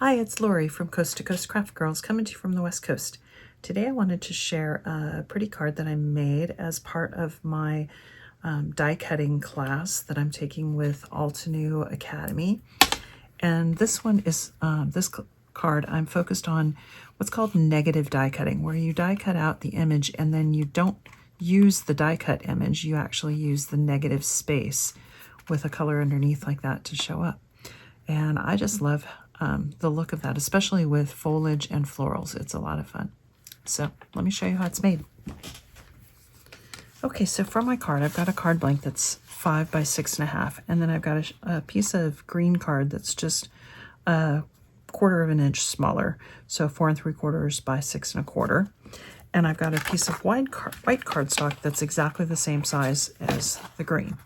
Hi, it's Lori from Coast to Coast Craft Girls, coming to you from the West Coast. Today I wanted to share a pretty card that I made as part of my die cutting class that I'm taking with Altenew Academy. And this one is, this card, I'm focused on what's called negative die cutting, where you die cut out the image and then you don't use the die cut image, you actually use the negative space with a color underneath like that to show up. And I just love the look of that, especially with foliage and florals. It's a lot of fun. So let me show you how it's made. Okay, so for my card, I've got a card blank that's 5 by 6.5, and then I've got a piece of green card that's just a 1/4 of an inch smaller, so 4 3/4 by 6 1/4. And I've got a piece of white cardstock that's exactly the same size as the green.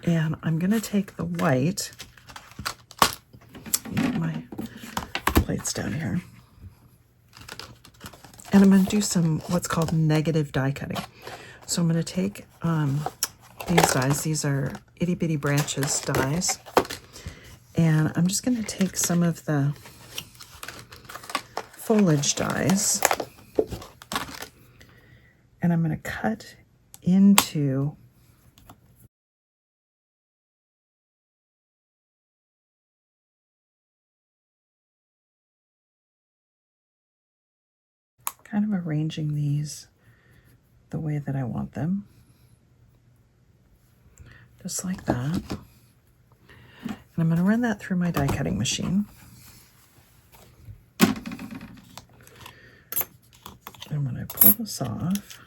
And I'm going to take the white, get my plates down here, and I'm going to do some what's called negative die cutting. So I'm going to take these dies. These are itty bitty branches dies, and I'm just going to take some of the foliage dies, and I'm going to cut into kind of arranging these the way that I want them, just like that. And I'm going to run that through my die cutting machine. I'm going to pull this off.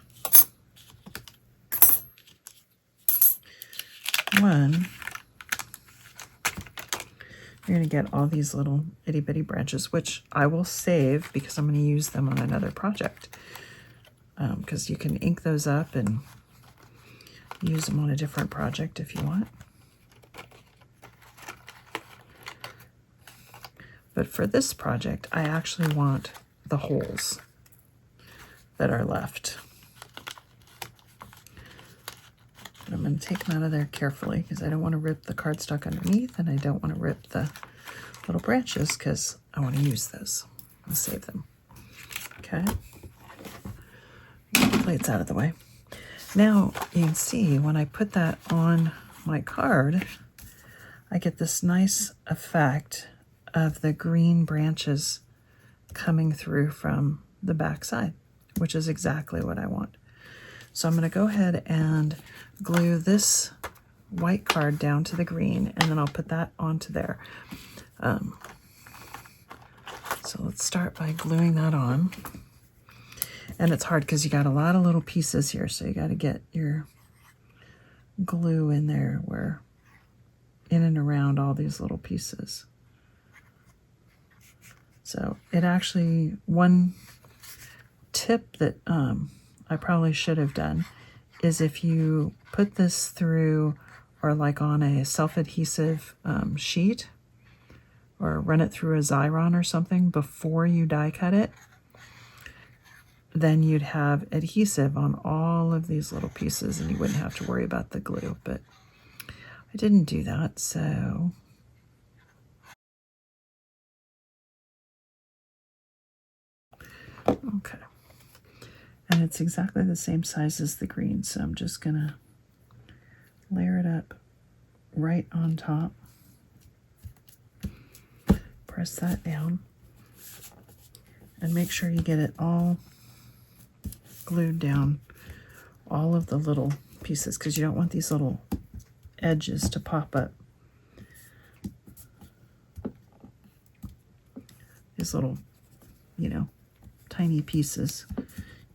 One, you're going to get all these little itty bitty branches, which I will save because I'm going to use them on another project. Because you can ink those up and use them on a different project if you want. But for this project, I actually want the holes that are left. But I'm going to take them out of there carefully because I don't want to rip the cardstock underneath, and I don't want to rip the little branches because I want to use those and save them. Okay. Plates out of the way. Now you can see when I put that on my card, I get this nice effect of the green branches coming through from the back side, which is exactly what I want. So I'm going to go ahead and glue this white card down to the green, and then I'll put that onto there. So let's start by gluing that on. And it's hard because you got a lot of little pieces here, so you got to get your glue in there where in and around all these little pieces. So it actually, one tip that I probably should have done is if you put this through or like on a self-adhesive sheet or run it through a Xyron or something before you die cut it, then you'd have adhesive on all of these little pieces and you wouldn't have to worry about the glue. But I didn't do that, so okay. And it's exactly the same size as the green, so I'm just gonna layer it up right on top. Press that down and make sure you get it all glued down, all of the little pieces, because you don't want these little edges to pop up. These little, you know, tiny pieces.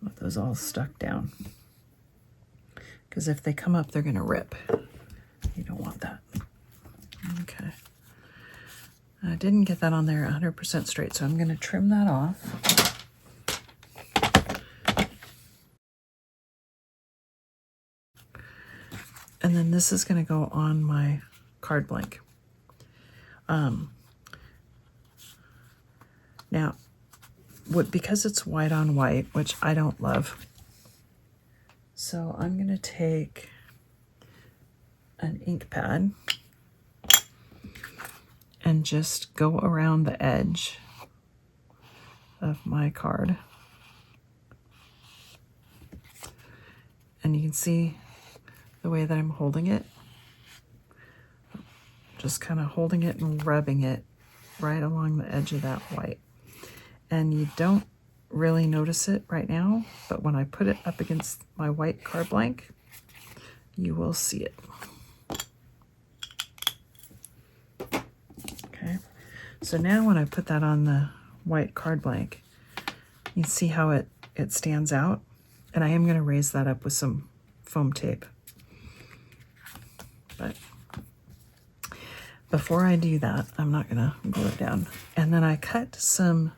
Want those all stuck down, because if they come up, they're going to rip. You don't want that. Okay. I didn't get that on there 100% straight, so I'm going to trim that off. And then this is going to go on my card blank. Now, because it's white on white, which I don't love, so I'm going to take an ink pad and just go around the edge of my card. And you can see the way that I'm holding it. Just kind of holding it and rubbing it right along the edge of that white. And you don't really notice it right now, but when I put it up against my white card blank, you will see it. Okay, so now when I put that on the white card blank, you see how it stands out? And I am going to raise that up with some foam tape. But before I do that, I'm not going to glue it down. And then I cut some,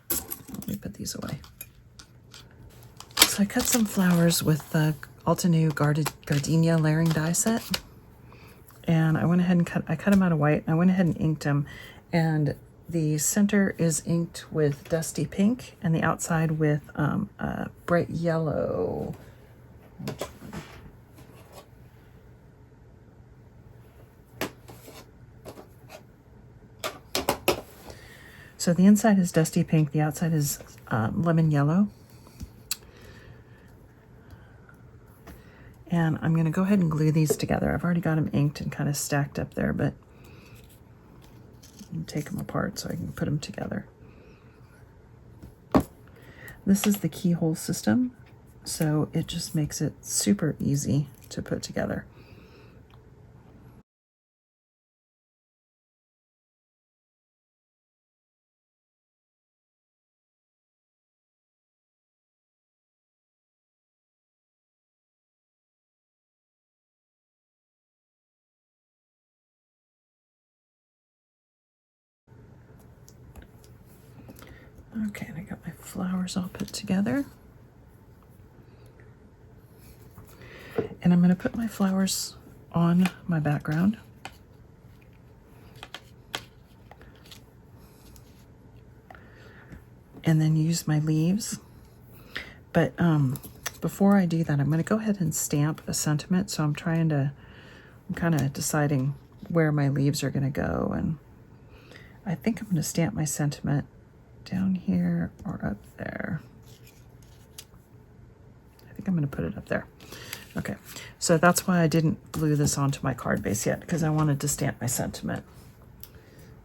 let me put these away. So I cut some flowers with the Altenew Gardenia layering die set. And I went ahead and cut them out of white. I went ahead and inked them. And the center is inked with dusty pink and the outside with a bright yellow. So the inside is dusty pink, the outside is lemon yellow. And I'm going to go ahead and glue these together. I've already got them inked and kind of stacked up there, but take them apart so I can put them together. This is the keyhole system, so it just makes it super easy to put together. Okay, and I got my flowers all put together. And I'm going to put my flowers on my background. And then use my leaves. But before I do that, I'm going to go ahead and stamp a sentiment. So I'm kind of deciding where my leaves are going to go. And I think I'm going to stamp my sentiment down here or up there. I think I'm going to put it up there. Okay, so that's why I didn't glue this onto my card base yet, because I wanted to stamp my sentiment.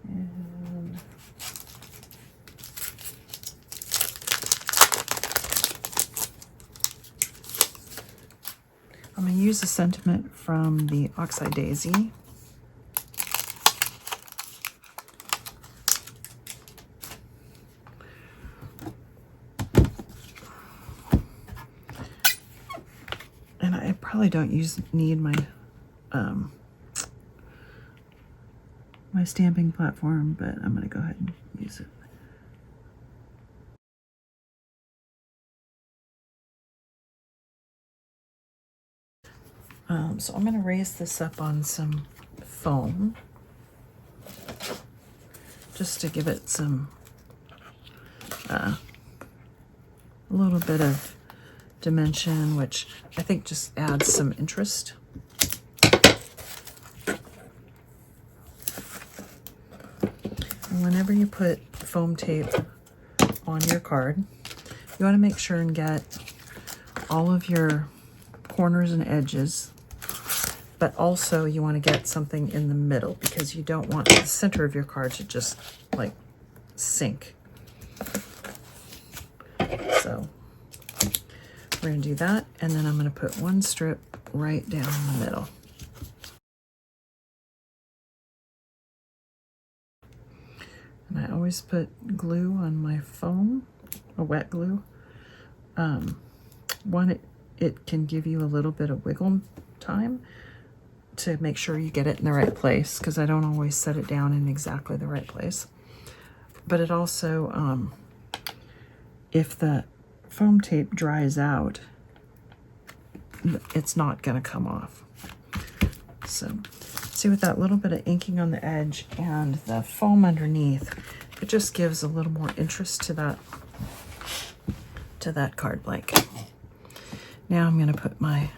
And I'm going to use a sentiment from the Oxeye Daisy. And I probably don't need my my stamping platform, but I'm going to go ahead and use it. So I'm going to raise this up on some foam just to give it some a little bit of dimension, which I think just adds some interest. And whenever you put foam tape on your card, you want to make sure and get all of your corners and edges, but also you want to get something in the middle, because you don't want the center of your card to just like sink. So we're going to do that, and then I'm going to put one strip right down the middle. And I always put glue on my foam, a wet glue. One, it can give you a little bit of wiggle time to make sure you get it in the right place, because I don't always set it down in exactly the right place. But it also, if the foam tape dries out, it's not going to come off. So see, with that little bit of inking on the edge and the foam underneath, it just gives a little more interest to that card blank. Now I'm going to put my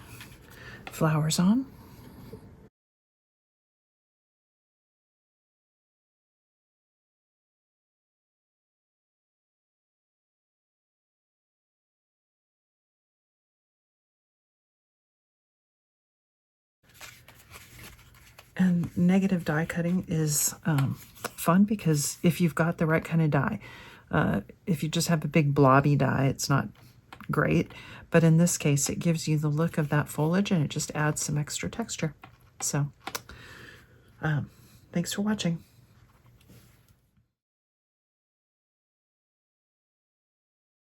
flowers on. And negative die cutting is fun because if you've got the right kind of die, if you just have a big blobby die, it's not great. But in this case, it gives you the look of that foliage and it just adds some extra texture. So thanks for watching.